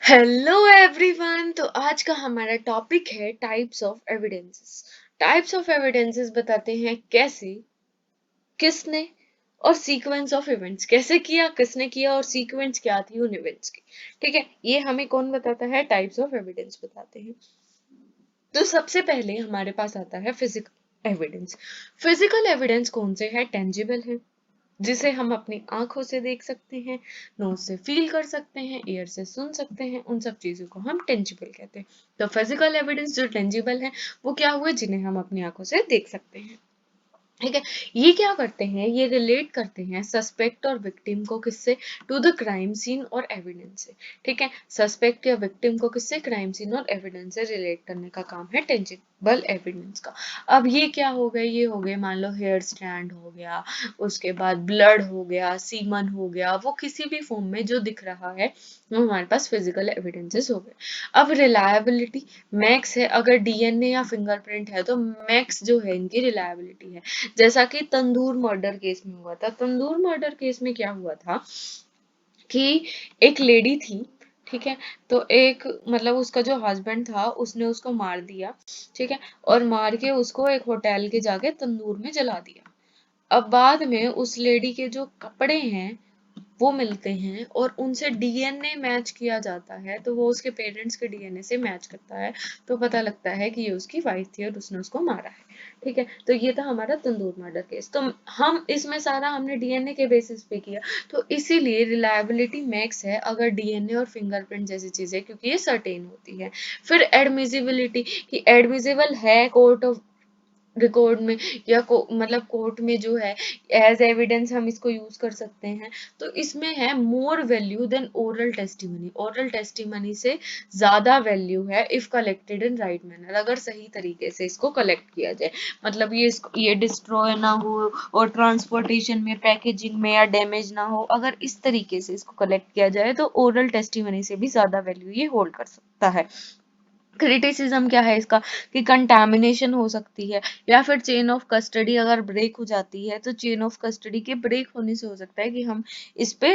Hello everyone. तो आज का हमारा टॉपिक है types of evidences. Types of evidences बताते हैं कैसे, किसने और सीक्वेंस ऑफ इवेंट्स, कैसे किया, किसने किया और सीक्वेंस क्या थी उन इवेंट्स की। ठीक है, ये हमें कौन बताता है? टाइप्स ऑफ एविडेंस बताते हैं। तो सबसे पहले हमारे पास आता है फिजिकल एविडेंस। फिजिकल एविडेंस कौन से है? टेंजिबल है, जिसे हम अपनी आंखों से देख सकते हैं, नोज से फील कर सकते हैं, ईयर से सुन सकते हैं, उन सब चीजों को हम टेंजिबल कहते हैं। तो फिजिकल एविडेंस जो टेंजिबल है वो क्या हुए? जिन्हें हम अपनी आंखों से देख सकते हैं। ठीक है, ये क्या करते हैं? ये रिलेट करते हैं सस्पेक्ट और विक्टिम को किससे? टू द क्राइम सीन और एविडेंस से। ठीक है, सस्पेक्ट या विक्टिम को किससे? क्राइम सीन और एविडेंस से रिलेट करने का काम है टेंजिबल एविडेंस का। अब ये क्या हो गए? ये हो गए मान लो हेयर स्ट्रैंड हो गया, उसके बाद ब्लड हो गया, सीमन हो गया, वो किसी भी फॉर्म में जो दिख रहा है वो हमारे पास फिजिकल एविडेंसेस हो गए। अब रिलायबिलिटी मैक्स है। अगर डीएनए या फिंगरप्रिंट है तो मैक्स जो है इनकी रिलायबिलिटी है। जैसा कि तंदूर मर्डर केस में हुआ था। तंदूर मर्डर केस में क्या हुआ था कि एक लेडी थी, ठीक है, तो एक मतलब उसका जो हस्बैंड था उसने उसको मार दिया, ठीक है, और मार के उसको एक होटल के जाके तंदूर में जला दिया। अब बाद में उस लेडी के जो कपड़े हैं वो मिलते हैं और उनसे डीएनए मैच किया जाता है, तो वो उसके पेरेंट्स के डीएनए से मैच करता है, तो पता लगता है कि ये उसकी वाइफ थी और उसने उसको मारा है। ठीक है, तो ये था हमारा तंदूर मर्डर केस। तो हम इसमें सारा हमने डीएनए के बेसिस पे किया, तो इसीलिए रिलायबिलिटी मैक्स है अगर डीएनए और फिंगरप्रिंट जैसी चीजें, क्योंकि ये सर्टेन होती है। फिर एडमिजिबिलिटी, कि एडमिजिबल है कोर्ट ऑफ रिकॉर्ड में या मतलब कोर्ट में जो है एज एविडेंस हम इसको यूज कर सकते हैं। तो इसमें है more value than oral testimony. Oral testimony से ज्यादा वैल्यू है if collected in right manner, अगर सही तरीके से इसको कलेक्ट किया जाए। मतलब ये डिस्ट्रॉय ना हो और ट्रांसपोर्टेशन में, पैकेजिंग में या डैमेज ना हो, अगर इस तरीके से इसको कलेक्ट किया जाए तो ओरल टेस्टिमनी से भी ज्यादा वैल्यू ये होल्ड कर सकता है। क्रिटिसिज्म क्या है इसका? कि कंटामिनेशन हो सकती है, या फिर चेन ऑफ कस्टडी अगर ब्रेक हो जाती है, तो चेन ऑफ कस्टडी के ब्रेक होने से हो सकता है कि हम इस पे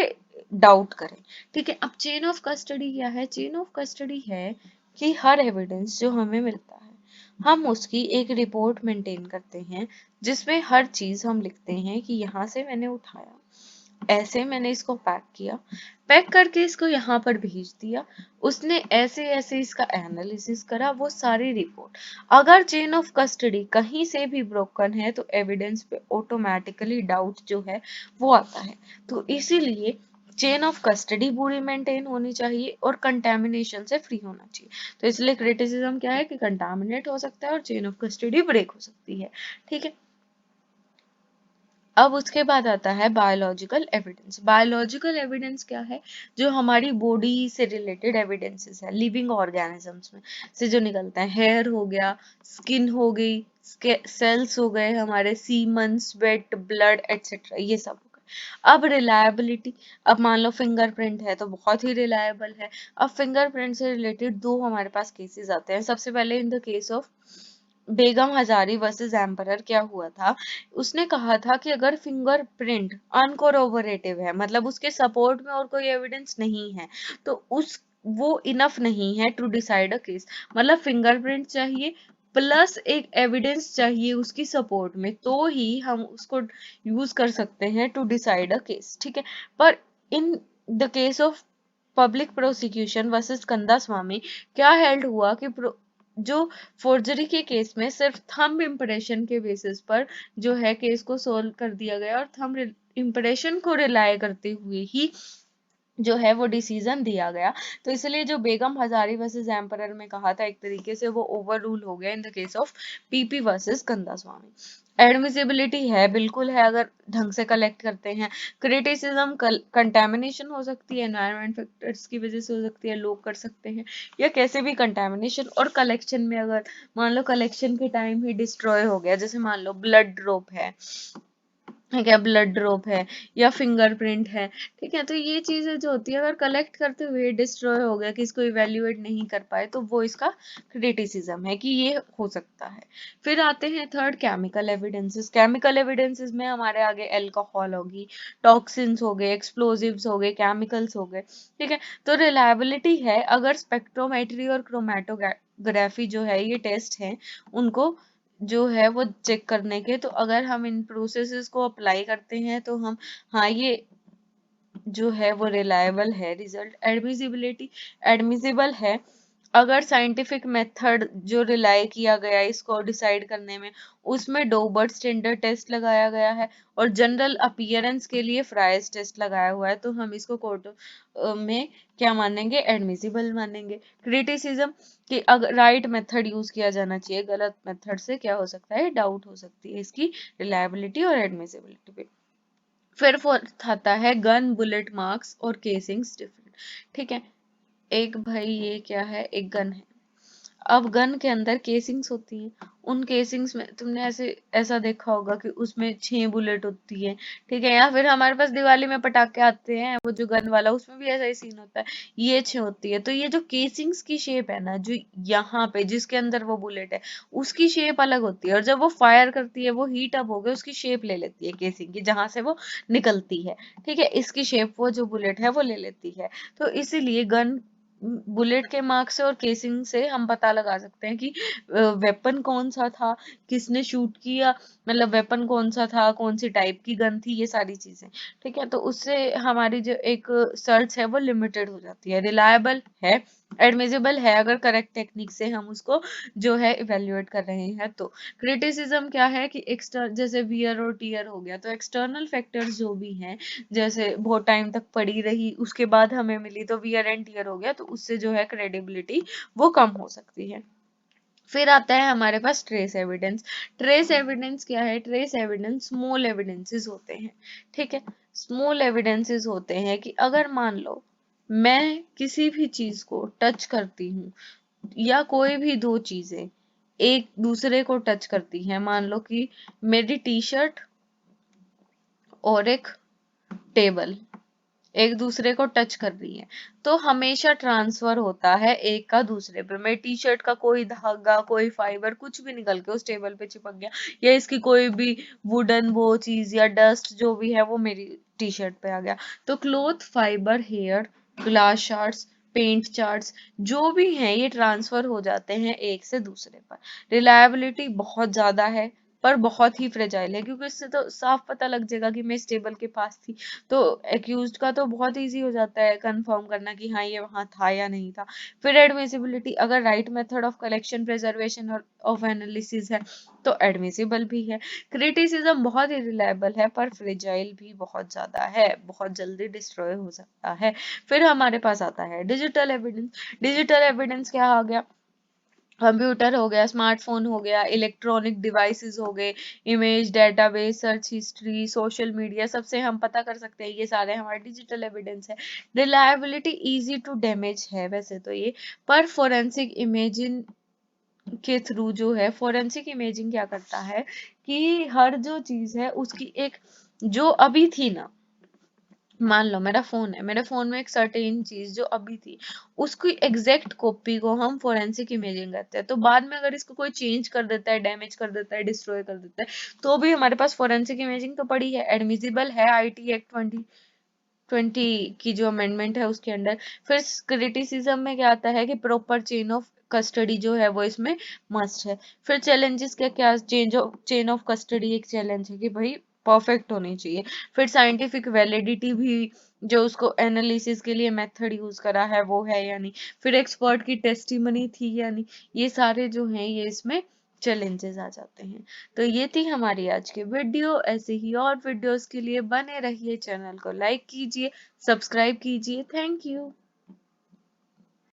डाउट करें। ठीक है, अब चेन ऑफ कस्टडी क्या है? चेन ऑफ कस्टडी है कि हर एविडेंस जो हमें मिलता है हम उसकी एक रिपोर्ट मेंटेन करते हैं, जिसमें हर चीज हम लिखते हैं कि यहाँ से मैंने उठाया, ऐसे मैंने इसको पैक किया, पैक करके इसको यहाँ पर भेज दिया, उसने ऐसे ऐसे इसका एनालिसिस करा, वो सारी रिपोर्ट। अगर चेन ऑफ कस्टडी कहीं से भी ब्रोकन है तो एविडेंस पे ऑटोमेटिकली डाउट जो है वो आता है। तो इसीलिए चेन ऑफ कस्टडी पूरी मेंटेन होनी चाहिए और कंटेमिनेशन से फ्री होना चाहिए। तो इसलिए क्रिटिसिज्म क्या है कि कंटामिनेट हो सकता है और चेन ऑफ कस्टडी ब्रेक हो सकती है। ठीक है, अब उसके बाद आता है बायोलॉजिकल एविडेंस। बायोलॉजिकल एविडेंस क्या है? जो हमारी बॉडी से रिलेटेड एविडेंसेस है, लिविंग ऑर्गेनिजम्स में से जो निकलता है। हेयर हो गया, स्किन हो गई, सेल्स हो गए, हमारे सीमन, स्वेट, ब्लड एटसेट्रा, ये सब हो गए। अब रिलायबिलिटी, अब मान लो फिंगरप्रिंट है तो बहुत ही रिलायबल है। अब फिंगरप्रिंट से रिलेटेड दो हमारे पास केसेस आते हैं। सबसे पहले in the case of Begum Hazari versus emperor क्या हुआ था? उसने कहा था कि अगर फिंगरप्रिंट अनकोरोबोरेटिव है, मतलब उसके सपोर्ट में और कोई एविडेंस नहीं है, तो उस वो इनफ नहीं है टू डिसाइड अ केस। मतलब फिंगरप्रिंट चाहिए प्लस एक एविडेंस चाहिए उसकी सपोर्ट में, तो ही हम उसको यूज कर सकते हैं टू डिसाइड अ केस। ठीक है, पर in the case of public prosecution versus कंदा स्वामी क्या हेल्ड हुआ कि जो फोर्जरी के केस में सिर्फ थंब इम्प्रेशन के बेसिस पर जो है केस को सोल्व कर दिया गया, और थंब इम्प्रेशन को रिलाय करते हुए ही जो है वो डिसीजन दिया गया। तो इसलिए जो बेगम हजारी वर्सेस एम्परर में कहा था, एक तरीके से वो ओवर रूल हो गया in the case of PP versus कंदा स्वामी। एडमिसिबिलिटी है, बिल्कुल है अगर ढंग से कलेक्ट करते हैं। क्रिटिसिज्म, कंटेमिनेशन हो सकती है, एनवायरमेंट फैक्टर्स की वजह से हो सकती है, लोग कर सकते हैं, या कैसे भी कंटेमिनेशन। और कलेक्शन में अगर मान लो कलेक्शन के टाइम ही डिस्ट्रॉय हो गया, जैसे मान लो ब्लड ड्रॉप है, ठीक है, ब्लड ड्रॉप है या फिंगरप्रिंट है, ठीक है। तो ये चीजें जो होती है अगर कलेक्ट करते हुए डिस्ट्रॉय हो गया कि इसको इवेल्युएट नहीं कर पाए तो वो इसका क्रिटिसिज्म है कि ये हो सकता है। फिर आते हैं third, chemical evidences. Chemical evidences में हमारे आगे अल्कोहल होगी, टॉक्सिन्स हो गए, एक्सप्लोजिव्स हो गए, केमिकल्स हो गए, ठीक है। तो रिलायबिलिटी है अगर स्पेक्ट्रोमेट्री और क्रोमेटोग्राफी जो है ये टेस्ट है उनको जो है वो चेक करने के, तो अगर हम इन प्रोसेसेस को अप्लाई करते हैं तो हम, हाँ, ये जो है वो रिलायबल है रिजल्ट। एडमिसिबिलिटी, एडमिसिबल है अगर साइंटिफिक मेथड जो रिलाई किया गया है इसको डिसाइड करने में उसमें डोबर्ट स्टैंडर्ड टेस्ट लगाया गया है और जनरल अपीयरेंस के लिए फ्राइज टेस्ट लगाया हुआ है, तो हम इसको कोर्ट में क्या मानेंगे, एडमिसिबल मानेंगे। क्रिटिसिज्म कि अगर राइट मेथड यूज किया जाना चाहिए, गलत मेथड से क्या हो सकता है, डाउट हो सकती है इसकी रिलायबिलिटी और एडमिसिबिलिटी पे। फिर फोर्थ आता है गन बुलेट मार्क्स और केसिंग्स डिफरेंट, ठीक है। एक भाई ये क्या है, एक गन है। अब गन के अंदर केसिंग्स होती हैं, उन केसिंग्स में तुमने ऐसा देखा होगा कि उसमें 6 बुलेट होती है, ठीक है। या फिर हमारे पास दिवाली में पटाखे आते हैं वो जो गन वाला, उसमें भी ऐसा ही सीन होता है, ये 6 होती है। तो ये जो केसिंग्स की शेप है ना, जो यहाँ पे जिसके अंदर वो बुलेट है उसकी शेप अलग होती है, और जब वो फायर करती है वो हीट अप होकर उसकी शेप ले लेती है केसिंग की, जहां से वो निकलती है, ठीक है। इसकी शेप वो जो बुलेट है वो ले लेती है। तो इसीलिए गन बुलेट के मार्क से और केसिंग से हम पता लगा सकते हैं कि वेपन कौन सा था, किसने शूट किया, मतलब वेपन कौन सा था, कौन सी टाइप की गन थी, ये सारी चीजें, ठीक है। तो उससे हमारी जो एक सर्च है वो लिमिटेड हो जाती है। रिलायबल है, एडमिसिबल है अगर करेक्ट टेक्निक से हम उसको जो है इवेल्युएट कर रहे हैं। तो क्रिटिसिज्म क्या है कि एक्सटर्नल, जैसे वियर और टीयर हो गया, तो एक्सटर्नल फैक्टर्स जो भी हैं, जैसे बहुत टाइम तक पड़ी रही उसके बाद हमें मिली तो वियर एंड टीयर हो गया, तो उससे जो है क्रेडिबिलिटी वो कम हो सकती है। फिर आता है हमारे पास ट्रेस एविडेंस। ट्रेस एविडेंस क्या है, ट्रेस एविडेंस स्मॉल एविडेंसेस होते हैं, ठीक है। स्मॉल एविडेंसेस होते हैं कि अगर मान लो मैं किसी भी चीज को टच करती हूँ या कोई भी दो चीजें एक दूसरे को टच करती हैं, मान लो कि मेरी टी शर्ट और एक टेबल एक दूसरे को टच कर रही है, तो हमेशा ट्रांसफर होता है एक का दूसरे पे। मेरी टी शर्ट का कोई धागा, कोई फाइबर कुछ भी निकल के उस टेबल पे चिपक गया, या इसकी कोई भी वुडन वो चीज या डस्ट जो भी है वो मेरी टी शर्ट पे आ गया, तो cloth fibre, hair, glass shards, paint charts जो भी हैं ये ट्रांसफर हो जाते हैं एक से दूसरे पर। रिलायबिलिटी बहुत ज्यादा है पर बहुत ही फ्रेजाइल है, क्योंकि इससे तो साफ पता लग जाएगा कि मैं इस टेबल के पास थी, तो एक्यूज्ड का तो बहुत इजी हो जाता है कंफर्म करना कि हाँ ये वहां था या नहीं था। फिर एडमिसिबिलिटी, अगर right method of collection, preservation और ऑफ एनालिसिस है तो एडमिसिबल भी है। क्रिटिसिज्म बहुत ही रिलायबल है पर फ्रेजाइल भी बहुत ज्यादा है, बहुत जल्दी डिस्ट्रॉय हो सकता है। फिर हमारे पास आता है डिजिटल एविडेंस। डिजिटल एविडेंस क्या आ गया, कंप्यूटर हो गया, स्मार्टफोन हो गया, इलेक्ट्रॉनिक डिवाइसेस हो गए, image, database, search history, social media, सबसे हम पता कर सकते हैं, ये सारे हमारे डिजिटल एविडेंस है। रिलायबिलिटी इजी टू डैमेज है वैसे तो ये, पर फोरेंसिक इमेजिंग के थ्रू जो है, फोरेंसिक इमेजिंग क्या करता है कि हर जो चीज है उसकी एक, जो अभी थी ना, मान लो मेरा फोन है, मेरे फोन में एक सर्टेन चीज जो अभी थी उसकी एग्जैक्ट कॉपी को हम फोरेंसिक इमेजिंग करते हैं, तो बाद में अगर इसको कोई चेंज कर देता है, डैमेज कर देता है, डिस्ट्रॉय कर देता है, तो भी हमारे पास फोरेंसिक इमेजिंग तो पड़ी है, एडमिसिबल है आईटी एक्ट 2020 की जो अमेंडमेंट है उसके अंडर। फिर क्रिटिसिज्म में क्या आता है कि प्रॉपर चेन ऑफ कस्टडी जो है वो इसमें मस्ट है। फिर चैलेंजेस क्या क्या, चेन ऑफ कस्टडी एक चैलेंज है कि भाई परफेक्ट होनी चाहिए। फिर साइंटिफिक वैलिडिटी भी, जो उसको एनालिसिस के लिए मेथड यूज करा है वो है या नहीं, फिर एक्सपर्ट की टेस्टिमनी थी या नहीं, ये सारे जो हैं ये इसमें चैलेंजेस आ जाते हैं। तो ये थी हमारी आज की वीडियो, ऐसे ही और वीडियोस के लिए बने रहिए, चैनल को लाइक कीजिए, सब्सक्राइब कीजिए। Thank you.